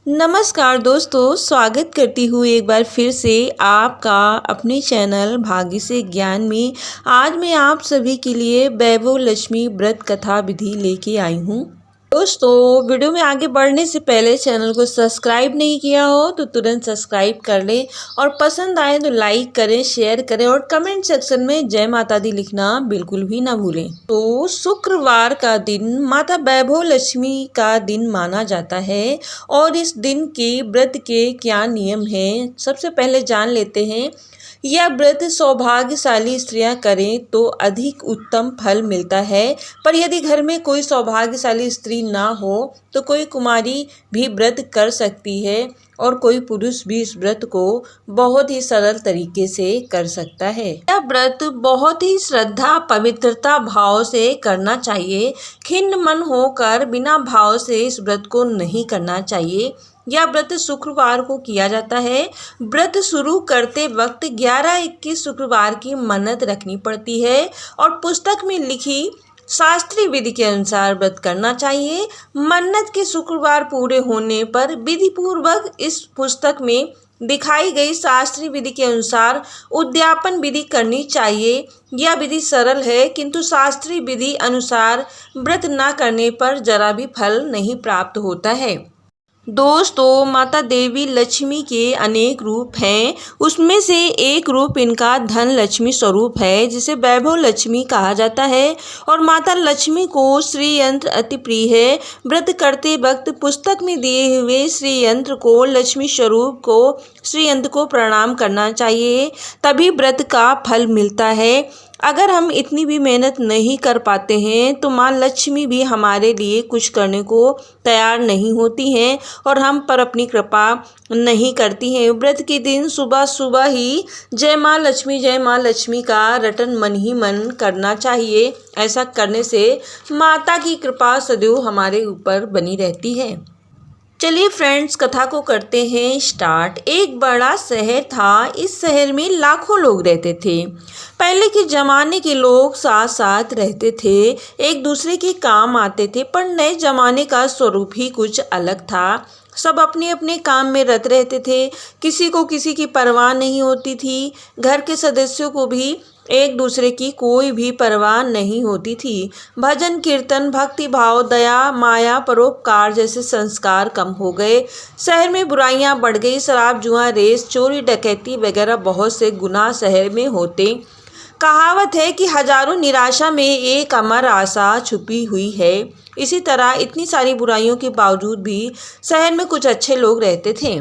नमस्कार दोस्तों, स्वागत करती हूँ एक बार फिर से आपका अपने चैनल भाग्य से ज्ञान में। आज मैं आप सभी के लिए वैभव लक्ष्मी व्रत कथा विधि लेके आई हूँ। दोस्तों, वीडियो में आगे बढ़ने से पहले चैनल को सब्सक्राइब नहीं किया हो तो तुरंत सब्सक्राइब कर लें और पसंद आए तो लाइक करें, शेयर करें और कमेंट सेक्शन में जय माता दी लिखना बिल्कुल भी ना भूलें। तो शुक्रवार का दिन माता वैभव लक्ष्मी का दिन माना जाता है और इस दिन के व्रत के क्या नियम हैं सबसे पहले जान लेते हैं। यह व्रत सौभाग्यशाली स्त्रियां करें तो अधिक उत्तम फल मिलता है, पर यदि घर में कोई सौभाग्यशाली स्त्री ना हो तो कोई कुमारी भी व्रत कर सकती है और कोई पुरुष भी इस व्रत को बहुत ही सरल तरीके से कर सकता है। यह व्रत बहुत ही श्रद्धा पवित्रता भाव से करना चाहिए। खिन्न मन होकर बिना भाव से इस व्रत को नहीं करना चाहिए। यह व्रत शुक्रवार को किया जाता है। व्रत शुरू करते वक्त 11-21 शुक्रवार की मन्नत रखनी पड़ती है और पुस्तक में लिखी शास्त्रीय विधि के अनुसार व्रत करना चाहिए। मन्नत के शुक्रवार पूरे होने पर विधि पूर्वक इस पुस्तक में दिखाई गई शास्त्रीय विधि के अनुसार उद्यापन विधि करनी चाहिए। यह विधि सरल है, किंतु शास्त्रीय विधि अनुसार व्रत न करने पर जरा भी फल नहीं प्राप्त होता है। दोस्तों, माता देवी लक्ष्मी के अनेक रूप हैं, उसमें से एक रूप इनका धन लक्ष्मी स्वरूप है जिसे वैभव लक्ष्मी कहा जाता है और माता लक्ष्मी को श्री यंत्र अति प्रिय है। व्रत करते वक्त पुस्तक में दिए हुए श्री यंत्र को, लक्ष्मी स्वरूप को, श्री यंत्र को प्रणाम करना चाहिए, तभी व्रत का फल मिलता है। अगर हम इतनी भी मेहनत नहीं कर पाते हैं तो माँ लक्ष्मी भी हमारे लिए कुछ करने को तैयार नहीं होती हैं और हम पर अपनी कृपा नहीं करती हैं। व्रत के दिन सुबह सुबह ही जय माँ लक्ष्मी का रटन मन ही मन करना चाहिए। ऐसा करने से माता की कृपा सदैव हमारे ऊपर बनी रहती है। चलिए फ्रेंड्स, कथा को करते हैं स्टार्ट। एक बड़ा शहर था। इस शहर में लाखों लोग रहते थे। पहले के ज़माने के लोग साथ साथ रहते थे, एक दूसरे के काम आते थे, पर नए ज़माने का स्वरूप ही कुछ अलग था। सब अपने अपने काम में रत रहते थे, किसी को किसी की परवाह नहीं होती थी। घर के सदस्यों को भी एक दूसरे की कोई भी परवाह नहीं होती थी। भजन कीर्तन, भक्ति भाव, दया माया, परोपकार जैसे संस्कार कम हो गए। शहर में बुराइयां बढ़ गई। शराब, जुआ, रेस, चोरी, डकैती वगैरह बहुत से गुनाह शहर में होते। कहावत है कि हजारों निराशा में एक अमर आशा छुपी हुई है। इसी तरह इतनी सारी बुराइयों के बावजूद भी शहर में कुछ अच्छे लोग रहते थे।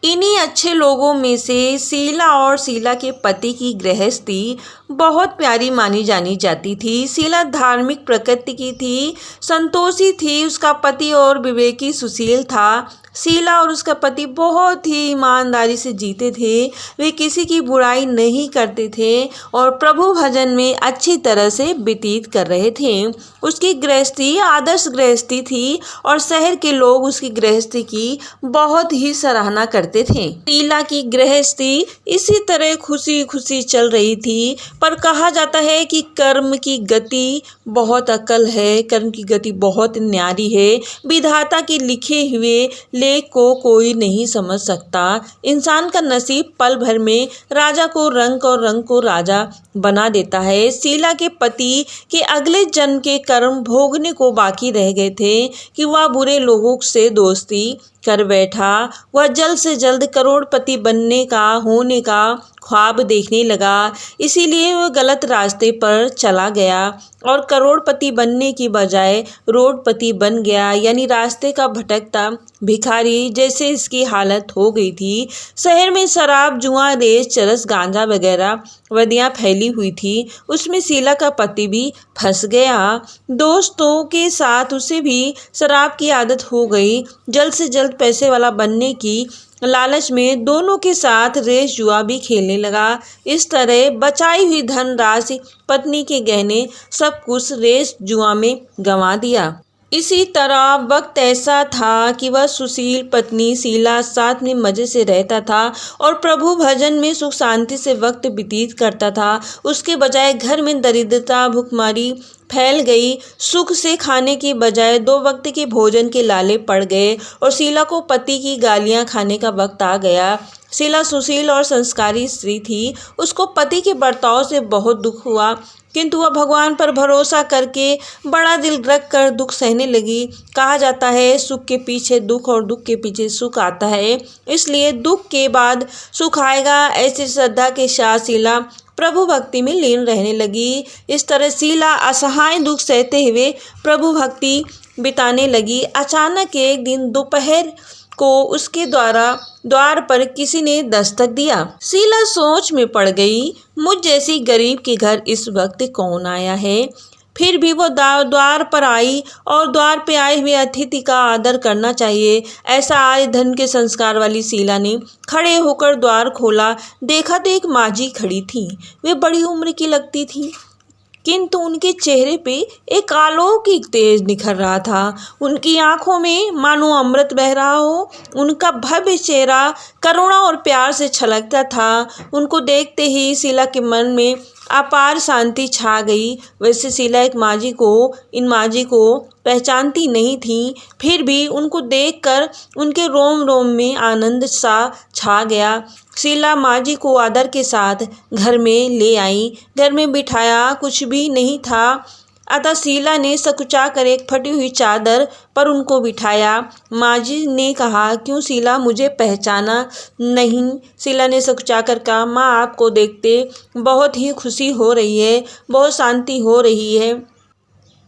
इन्हीं अच्छे लोगों में से शीला और शीला के पति की गृहस्थी बहुत प्यारी मानी जानी जाती थी। शीला धार्मिक प्रकृति की थी, संतोषी थी। उसका पति और विवेकी सुशील था। शीला और उसका पति बहुत ही ईमानदारी से जीते थे। वे किसी की बुराई नहीं करते थे और प्रभु भजन में अच्छी तरह से व्यतीत कर रहे थे। उसकी गृहस्थी आदर्श गृहस्थी थी और शहर के लोग उसकी गृहस्थी की बहुत ही सराहना करते थे। शीला की गृहस्थी इसी तरह खुशी खुशी चल रही थी, पर कहा जाता है कि कर्म की गति बहुत अकल है, कर्म की गति बहुत न्यारी है। विधाता के लिखे हुए लेख को कोई नहीं समझ सकता। इंसान का नसीब पल भर में राजा को रंक और रंक को राजा बना देता है। शीला के पति के अगले जन्म के कर्म भोगने को बाकी रह गए थे कि वह बुरे लोगों से दोस्ती कर बैठा। वह जल्द से जल्द करोड़पति बनने का होने का ख्वाब देखने लगा, इसीलिए वह गलत रास्ते पर चला गया और करोड़पति बनने की बजाय रोडपति बन गया, यानी रास्ते का भटकता भिखारी जैसे इसकी हालत हो गई थी। शहर में शराब, जुआ, रेस, चरस, गांजा वगैरह वदियाँ फैली हुई थी। उसमें शीला का पति भी फंस गया। दोस्तों के साथ उसे भी शराब की आदत हो गई। जल्द से जल्द पैसे वाला बनने की लालच में दोनों के साथ रेस जुआ भी खेलने लगा। इस तरह बचाई हुई धन राशि, पत्नी के गहने, सब कुछ रेस जुआ में गंवा दिया। इसी तरह वक्त ऐसा था कि वह सुशील पत्नी शीला साथ में मज़े से रहता था और प्रभु भजन में सुख शांति से वक्त व्यतीत करता था। उसके बजाय घर में दरिद्रता भुखमरी फैल गई। सुख से खाने की बजाय 2 वक्त के भोजन के लाले पड़ गए और शीला को पति की गालियां खाने का वक्त आ गया। शीला सुशील और संस्कारी स्त्री थी। उसको पति के बर्ताव से बहुत दुख हुआ, किंतु वह भगवान पर भरोसा करके बड़ा दिल रख कर दुख सहने लगी। कहा जाता है सुख के पीछे दुख और दुख के पीछे सुख आता है, इसलिए दुख के बाद सुख आएगा। ऐसी श्रद्धा के साथ शीला प्रभु भक्ति में लीन रहने लगी। इस तरह शीला असहाय दुख सहते हुए प्रभु भक्ति बिताने लगी। अचानक एक दिन दोपहर को उसके द्वार पर किसी ने दस्तक दिया। शीला सोच में पड़ गई, मुझ जैसी गरीब के घर इस वक्त कौन आया है। फिर भी वो द्वार पर आई और द्वार पे आए हुए अतिथि का आदर करना चाहिए, ऐसा आज धन के संस्कार वाली शीला ने खड़े होकर द्वार खोला। देखा तो एक माँ जी खड़ी थी। वे बड़ी उम्र की लगती थी, किंतु उनके चेहरे पे एक अलौकिक तेज निखर रहा था। उनकी आंखों में मानो अमृत बह रहा हो। उनका भव्य चेहरा करुणा और प्यार से छलकता था। उनको देखते ही शीला के मन में अपार शांति छा गई। वैसे शीला इन माँजी को पहचानती नहीं थी, फिर भी उनको देखकर उनके रोम रोम में आनंद सा छा गया। शीला माँजी को आदर के साथ घर में ले आई। घर में बिठाया, कुछ भी नहीं था, अतः शीला ने सकुचा कर एक फटी हुई चादर पर उनको बिठाया। माँजी ने कहा, क्यों शीला, मुझे पहचाना नहीं? शीला ने सकुचा कर कहा, माँ, आपको देखते बहुत ही खुशी हो रही है, बहुत शांति हो रही है।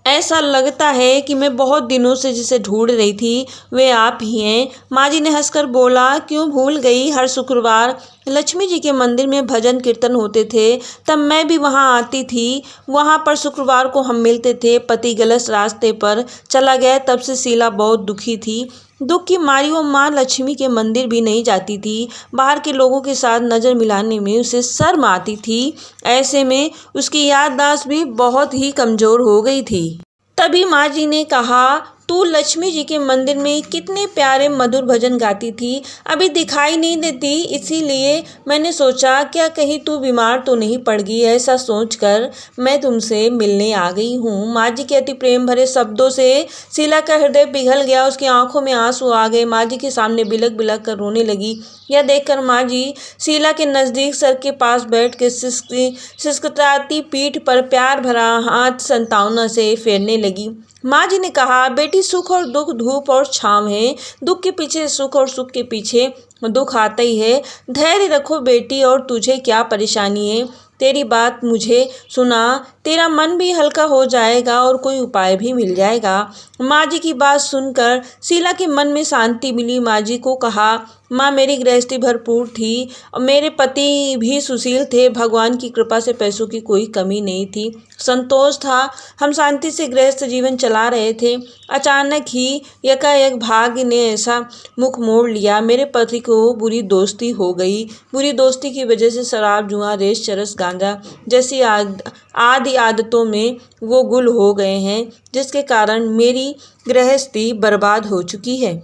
ऐसा लगता है कि मैं बहुत दिनों से जिसे ढूंढ रही थी वे आप ही हैं। माँजी ने हंसकर बोला, क्यों भूल गई? हर शुक्रवार लक्ष्मी जी के मंदिर में भजन कीर्तन होते थे, तब मैं भी वहाँ आती थी। वहाँ पर शुक्रवार को हम मिलते थे। पति गलत रास्ते पर चला गया, तब से शीला बहुत दुखी थी। दुख की मारी वो माँ लक्ष्मी के मंदिर भी नहीं जाती थी। बाहर के लोगों के साथ नज़र मिलाने में उसे शर्म आती थी। ऐसे में उसकी याददाश्त भी बहुत ही कमज़ोर हो गई थी। तभी माँ जी ने कहा, तू लक्ष्मी जी के मंदिर में कितने प्यारे मधुर भजन गाती थी, अभी दिखाई नहीं देती, इसीलिए मैंने सोचा क्या कहीं तू बीमार तो नहीं पड़ गई। ऐसा सोचकर मैं तुमसे मिलने आ गई हूँ। माँ जी के अति प्रेम भरे शब्दों से शीला का हृदय पिघल गया। उसकी आंखों में आंसू आ गए। माँ जी के सामने बिलख बिलख कर रोने लगी। यह देखकर माँ जी शीला के नज़दीक सर के पास बैठ के सिसकताती पीठ पर प्यार भरा हाथ संतावना से फेरने लगी। माँ जी ने कहा, बेटी, सुख और दुख धूप और छाँव है। दुख के पीछे सुख और सुख के पीछे दुख आता ही है। धैर्य रखो बेटी, और तुझे क्या परेशानी है? तेरी बात मुझे सुना, तेरा मन भी हल्का हो जाएगा और कोई उपाय भी मिल जाएगा। माँ जी की बात सुनकर शीला के मन में शांति मिली। माँ जी को कहा, माँ, मेरी गृहस्थी भरपूर थी और मेरे पति भी सुशील थे। भगवान की कृपा से पैसों की कोई कमी नहीं थी, संतोष था। हम शांति से गृहस्थ जीवन चला रहे थे। अचानक ही एकाएक भाग्य ने ऐसा मुख मोड़ लिया, मेरे पति को बुरी दोस्ती हो गई। बुरी दोस्ती की वजह से शराब, जुआ, रेस, चरस, गांजा जैसी आदि आदतों में वो गुल हो गए हैं, जिसके कारण मेरी गृहस्थी बर्बाद हो चुकी है।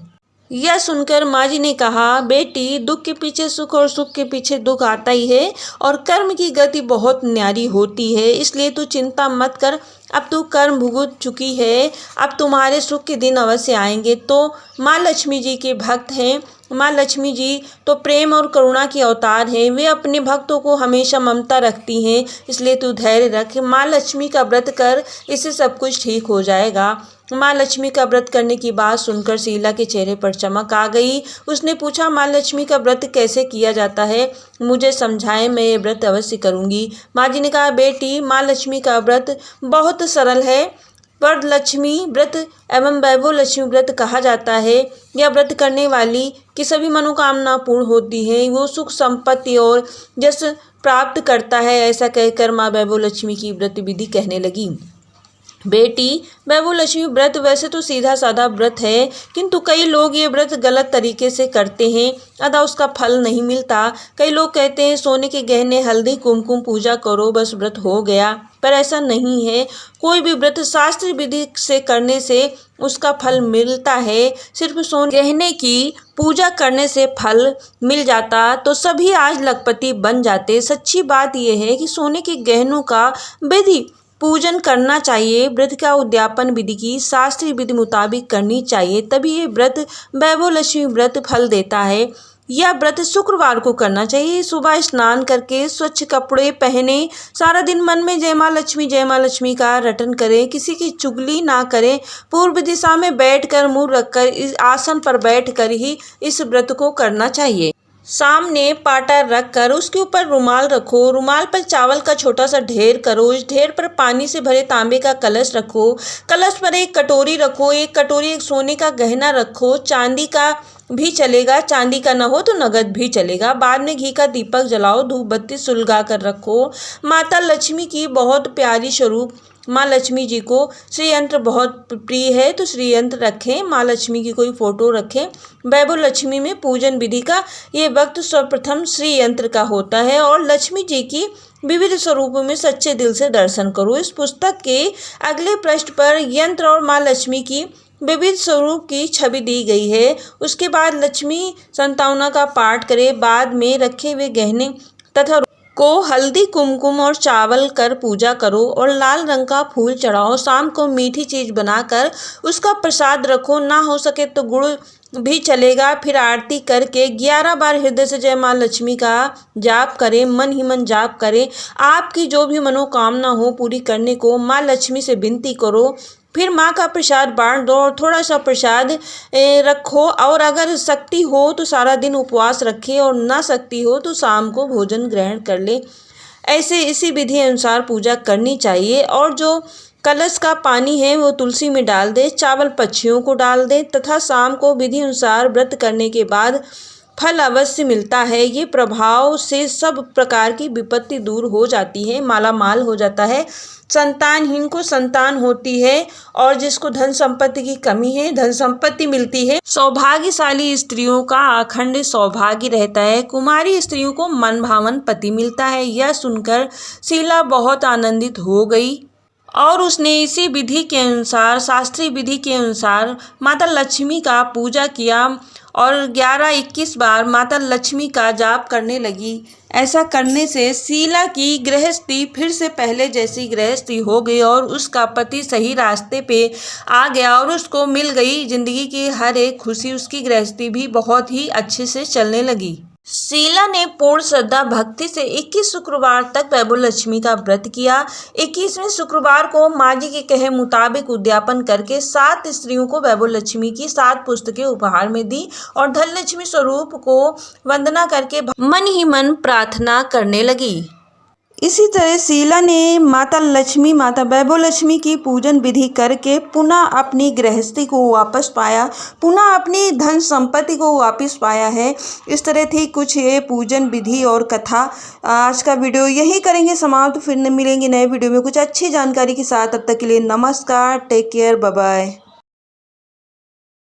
यह सुनकर माँ जी ने कहा, बेटी, दुख के पीछे सुख और सुख के पीछे दुख आता ही है, और कर्म की गति बहुत न्यारी होती है, इसलिए तू चिंता मत कर। अब तू कर्म भुगत चुकी है, अब तुम्हारे सुख के दिन अवश्य आएंगे। तो माँ लक्ष्मी जी के भक्त हैं। माँ लक्ष्मी जी तो प्रेम और करुणा की अवतार हैं। वे अपने भक्तों को हमेशा ममता रखती हैं, इसलिए तू धैर्य रख। माँ लक्ष्मी का व्रत कर, इससे सब कुछ ठीक हो जाएगा। माँ लक्ष्मी का व्रत करने की बात सुनकर शीला के चेहरे पर चमक आ गई। उसने पूछा, माँ लक्ष्मी का व्रत कैसे किया जाता है? मुझे समझाएं, मैं ये व्रत अवश्य करूँगी। माँ जी ने कहा, बेटी, माँ लक्ष्मी का व्रत बहुत सरल है। वरलक्ष्मी व्रत एवं वैभव लक्ष्मी व्रत कहा जाता है। यह व्रत करने वाली की सभी मनोकामना पूर्ण होती है। वो सुख, संपत्ति और यश प्राप्त करता है। ऐसा कहकर माँ वैभव लक्ष्मी की व्रत विधि कहने लगी। बेटी, वैभव लक्ष्मी व्रत वैसे तो सीधा साधा व्रत है, किंतु कई लोग ये व्रत गलत तरीके से करते हैं, अतः उसका फल नहीं मिलता। कई लोग कहते हैं सोने के गहने, हल्दी, कुमकुम पूजा करो, बस व्रत हो गया, पर ऐसा नहीं है। कोई भी व्रत शास्त्रीय विधि से करने से उसका फल मिलता है। सिर्फ सोने गहने की पूजा करने से फल मिल जाता तो सभी आज लखपति बन जाते। सच्ची बात यह है कि सोने के गहनों का विधि पूजन करना चाहिए। व्रत का उद्यापन विधि की शास्त्रीय विधि मुताबिक करनी चाहिए, तभी ये व्रत वैभव लक्ष्मी व्रत फल देता है। यह व्रत शुक्रवार को करना चाहिए। सुबह स्नान करके स्वच्छ कपड़े पहने, सारा दिन मन में जय माँ लक्ष्मी का रटन करें, किसी की चुगली ना करें। पूर्व दिशा में बैठकर मुंह रखकर इस आसन पर बैठकर ही इस व्रत को करना चाहिए। सामने पाटा रख कर उसके ऊपर रुमाल रखो, रुमाल पर चावल का छोटा सा ढेर करो, उस ढेर पर पानी से भरे तांबे का कलश रखो, कलश पर एक कटोरी रखो, एक कटोरी एक सोने का गहना रखो, चांदी का भी चलेगा, चांदी का न हो तो नगद भी चलेगा। बाद में घी का दीपक जलाओ, धूप बत्ती सुलगा कर रखो। माता लक्ष्मी की बहुत प्यारी स्वरूप माँ लक्ष्मी जी को श्री यंत्र बहुत प्रिय है, तो श्री यंत्र रखें, माँ लक्ष्मी की कोई फोटो रखें। वैभव लक्ष्मी में पूजन विधि का ये वक्त सर्वप्रथम श्री यंत्र का होता है और लक्ष्मी जी की विविध स्वरूपों में सच्चे दिल से दर्शन करो। इस पुस्तक के अगले पृष्ठ पर यंत्र और माँ लक्ष्मी की विविध स्वरूप की छवि दी गई है। उसके बाद लक्ष्मी संतावना का पाठ करें, बाद में रखे हुए गहने तथा को हल्दी, कुमकुम और चावल कर पूजा करो और लाल रंग का फूल चढ़ाओ। शाम को मीठी चीज बनाकर उसका प्रसाद रखो, ना हो सके तो गुड़ भी चलेगा। फिर आरती करके 11 बार हृदय से जय माँ लक्ष्मी का जाप करें, मन ही मन जाप करें। आपकी जो भी मनोकामना हो पूरी करने को माँ लक्ष्मी से विनती करो। फिर माँ का प्रसाद बांट दो और थोड़ा सा प्रसाद रखो, और अगर शक्ति हो तो सारा दिन उपवास रखे और ना शक्ति हो तो शाम को भोजन ग्रहण कर ले। ऐसे इसी विधि अनुसार पूजा करनी चाहिए। और जो कलश का पानी है वो तुलसी में डाल दे, चावल पक्षियों को डाल दे तथा शाम को विधि अनुसार व्रत करने के बाद फल अवश्य मिलता है। ये प्रभाव से सब प्रकार की विपत्ति दूर हो जाती है, माला माल हो जाता है, संतानहीन को संतान होती है और जिसको धन संपत्ति की कमी है धन संपत्ति मिलती है। सौभाग्यशाली स्त्रियों का अखंड सौभाग्य रहता है। कुमारी स्त्रियों को मन भावन पति मिलता है। यह सुनकर शीला बहुत आनंदित हो गई और उसने इसी विधि के अनुसार, शास्त्रीय विधि के अनुसार माता लक्ष्मी का पूजा किया और 11-21 बार माता लक्ष्मी का जाप करने लगी। ऐसा करने से शीला की गृहस्थी फिर से पहले जैसी गृहस्थी हो गई और उसका पति सही रास्ते पे आ गया और उसको मिल गई जिंदगी की हर एक खुशी। उसकी गृहस्थी भी बहुत ही अच्छे से चलने लगी। शीला ने पूर्ण श्रद्धा भक्ति से 21 शुक्रवार तक वैभव लक्ष्मी का व्रत किया। 21वें शुक्रवार को माँ जी के कहे मुताबिक उद्यापन करके 7 स्त्रियों को वैभव लक्ष्मी की 7 पुस्तकें उपहार में दी और धन लक्ष्मी स्वरूप को वंदना करके मन ही मन प्रार्थना करने लगी। इसी तरह शीला ने माता वैभव लक्ष्मी की पूजन विधि करके पुनः अपनी गृहस्थी को वापस पाया, पुनः अपनी धन संपत्ति को वापस पाया है। इस तरह थी कुछ ये पूजन विधि और कथा। आज का वीडियो यही करेंगे समाप्त, फिर मिलेंगे नए वीडियो में कुछ अच्छी जानकारी के साथ। तब तक के लिए नमस्कार, टेक केयर, बाय बाय।